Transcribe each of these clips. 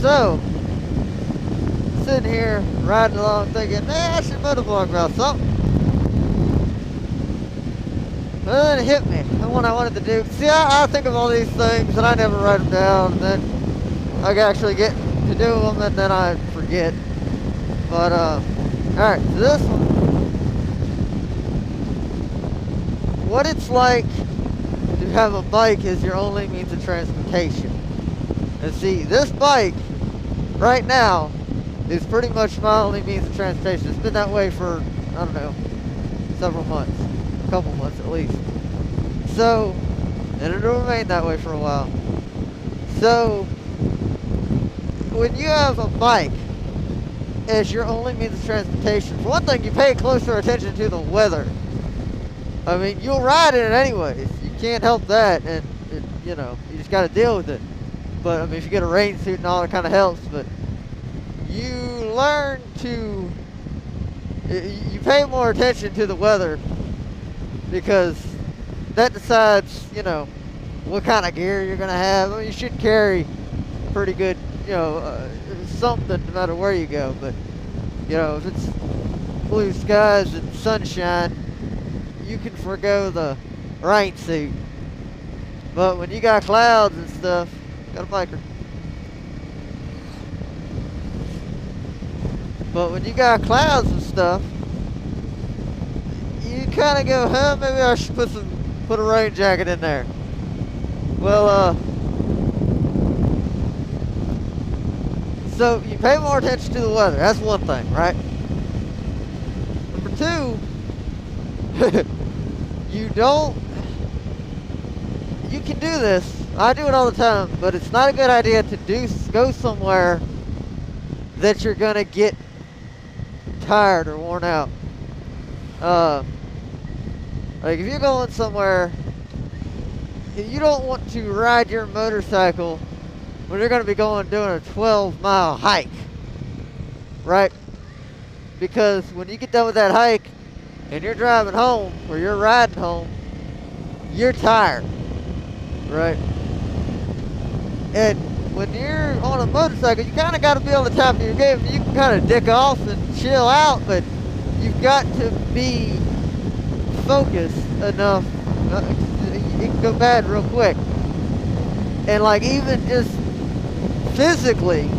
So, sitting here, riding along thinking, I should motovlog about something. And then it hit me, the one I wanted to do. See, I think of all these things and I never write them down, and then I actually get to do them and then I forget. But, alright, so this one. What it's like to have a bike as your only means of transportation. And see, this bike, right now, is pretty much my only means of transportation. It's been that way for, I don't know, several months. A couple months at least. So, and it'll remain that way for a while. So, when you have a bike as your only means of transportation, for one thing, you pay closer attention to the weather. I mean, you'll ride in it anyways. You can't help that, and you know, you just got to deal with it. But I mean, if you get a rain suit and all, it kind of helps. But you learn to, you pay more attention to the weather because that decides, you know, what kind of gear you're gonna have. I mean, you should carry pretty good, you know, something no matter where you go. But you know, if it's blue skies and sunshine, you can forego the rain suit. But when you got clouds and stuff, got a biker. But when you got clouds and stuff, you kind of go, huh, maybe I should put a rain jacket in there. Well, so you pay more attention to the weather. That's one thing, right? Number two, you can do this. I do it all the time, but it's not a good idea to go somewhere that you're gonna get tired or worn out. Like if you're going somewhere, you don't want to ride your motorcycle when you're gonna be doing a 12-mile hike, right? Because when you get done with that hike and you're driving home or you're riding home, you're tired, right? And when you're on a motorcycle, you kind of got to be on the top of your game. You can kind of dick off and chill out, but you've got to be focused enough. It can go bad real quick. And like even just physically,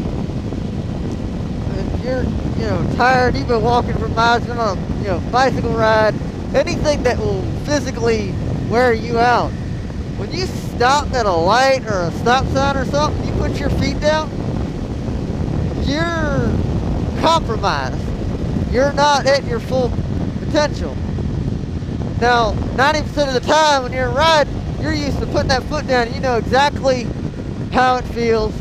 if you're, you know, tired, you've been walking for miles, been on a, you know, bicycle ride, anything that will physically wear you out. When you stop at a light or a stop sign or something, you put your feet down, you're compromised. You're not at your full potential. Now, 90% of the time when you're riding, you're used to putting that foot down. You know exactly how it feels.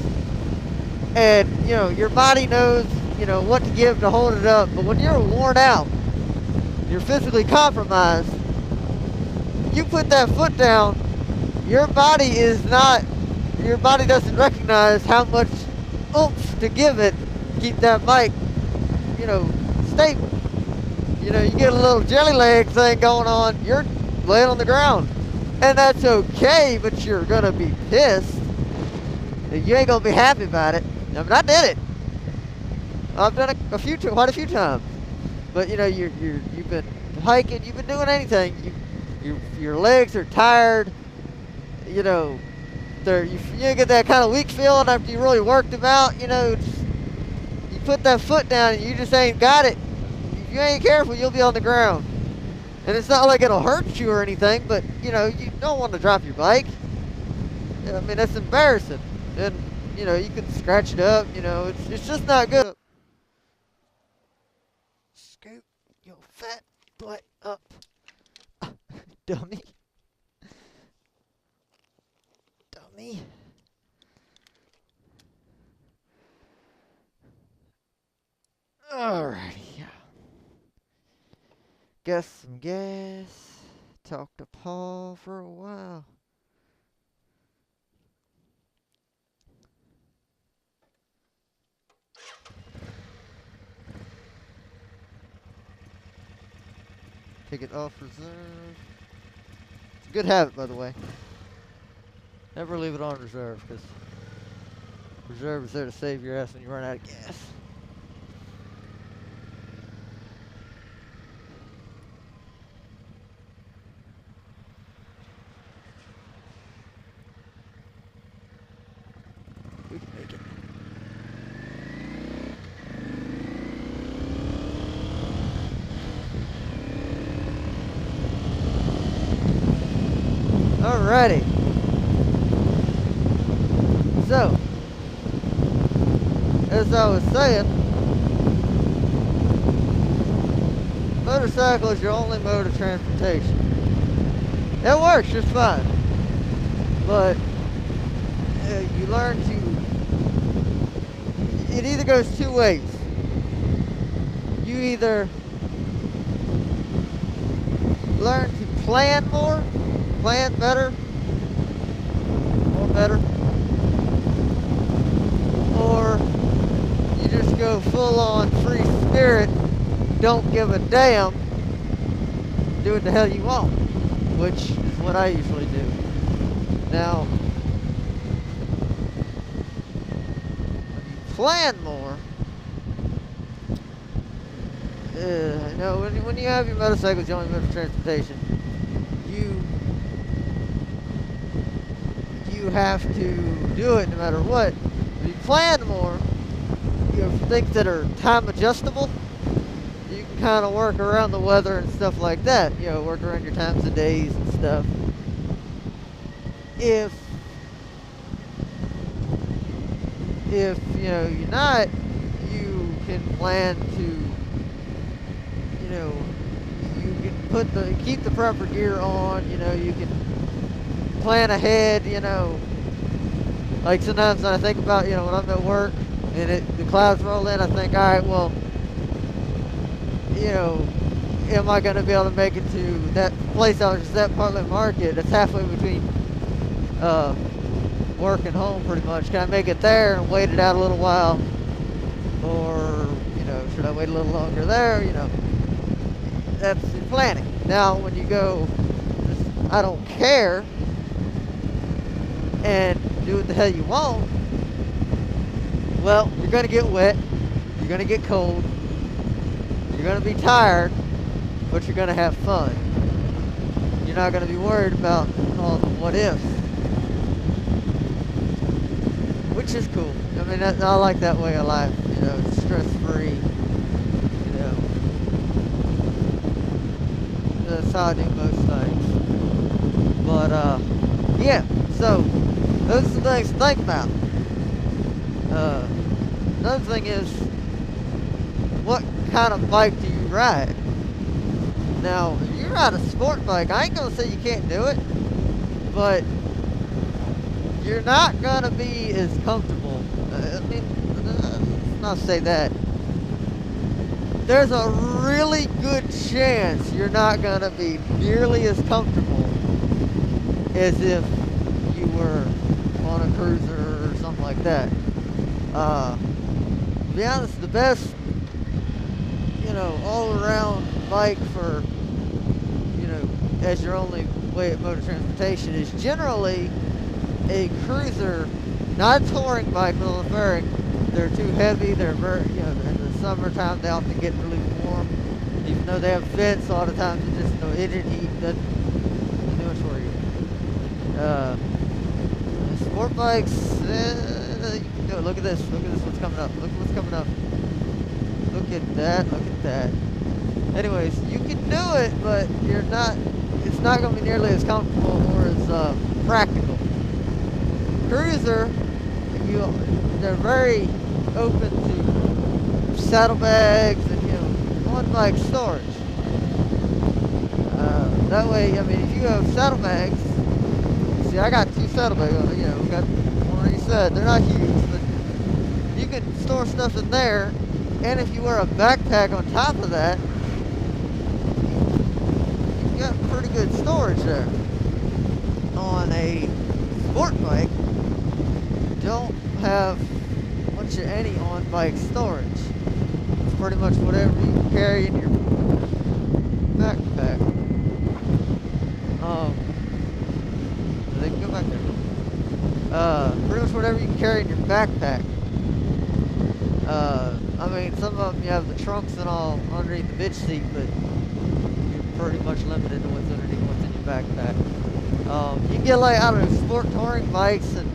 And, you know, your body knows, you know, what to give to hold it up. But when you're worn out, you're physically compromised, you put that foot down, your body doesn't recognize how much oomph to give it to keep that bike, you know, stable. You know, you get a little jelly leg thing going on, you're laying on the ground. And that's okay, but you're gonna be pissed. You ain't gonna be happy about it. I mean, I did it. I've done it quite a few times. But you know, you've been hiking, you've been doing anything. Your legs are tired. You know, you get that kind of weak feeling after you really worked them out. You know, you put that foot down and you just ain't got it. If you ain't careful, you'll be on the ground. And it's not like it'll hurt you or anything, but you know, you don't want to drop your bike. I mean, that's embarrassing. And you know, you can scratch it up. You know, it's just not good. Scoop your fat butt up, dummy. Dummy. Alrighty. Get some gas. Talk to Paul for a while. Take it off reserve. It's a good habit, by the way. Never leave it on reserve, because Reserve is there to save your ass when you run out of gas. We can make it. Alrighty. So, as I was saying, motorcycle is your only mode of transportation. It works just fine, but you learn to, it either goes two ways. You either learn to plan more, plan better, or better, or you just go full on free spirit, don't give a damn, do what the hell you want, which is what I usually do. Now, when you plan more, you know, when you have your motorcycle as your only mode of transportation, you have to do it no matter what. If you plan more, you have things that are time adjustable. You can kind of work around the weather and stuff like that. You know, work around your times of days and stuff. If you know you're not, you can plan to, you know, you can keep the proper gear on. You know, you can plan ahead. You know, like sometimes when I think about, you know, when I'm at work and the clouds roll in, I think, all right, well, you know, am I going to be able to make it to that place I was just at, Portland Market? That's halfway between work and home, pretty much. Can I make it there and wait it out a little while, or, you know, should I wait a little longer there? You know, that's in planning. Now, when you go, I don't care, and do what the hell you want, well, you're going to get wet, you're going to get cold, you're going to be tired, but you're going to have fun. You're not going to be worried about all the what ifs, which is cool. I mean, I like that way of life, you know, stress-free, you know. That's how I do most things. But, yeah, so, those are the things to think about. Another thing is, what kind of bike do you ride? Now, if you ride a sport bike, I ain't gonna say you can't do it, but you're not gonna be as comfortable. I mean, let's not say that. There's a really good chance you're not gonna be nearly as comfortable as if you were on a cruiser or something like that. To be honest, the best, you know, all-around bike for, you know, as your only way of mode of transportation is generally a cruiser, not a touring bike, but a fairing. They're too heavy. They're very, you know, in the summertime they often get really warm. Even though they have vents, a lot of times it's just, you know, engine heat doesn't do much for you. Sport bikes, you can do it. Look at this. Look at this. What's coming up? Look at what's coming up. Look at that. Look at that. Anyways, you can do it, but you're not. It's not going to be nearly as comfortable or as practical. Cruiser, they're very open to saddlebags and, you know, on-bike storage. That way, I mean, if you have saddlebags, see, I got 2 saddlebags. You know, we got one you said they're not huge, but you can store stuff in there. And if you wear a backpack on top of that, you got pretty good storage there. On a sport bike, don't have much of any on-bike storage. It's pretty much whatever you can carry in your backpack. They can go back there. pretty much whatever you can carry in your backpack. I mean, some of them you have the trunks and all underneath the bitch seat, but you're pretty much limited to what's underneath what's in your backpack. You can get like, I don't know, sport touring bikes and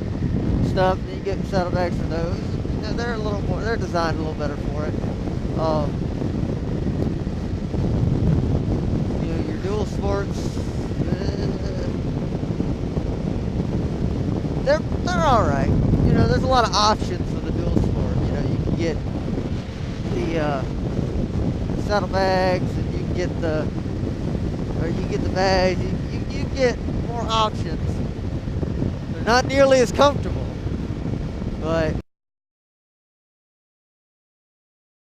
stuff, and you get saddlebags for those. You know, they're a little more, they're designed a little better for it. You know, your dual sports, they're all right. You know, there's a lot of options for the dual sport. You know, you can get the saddlebags, and you can get the bags. You get more options. They're not nearly as comfortable, but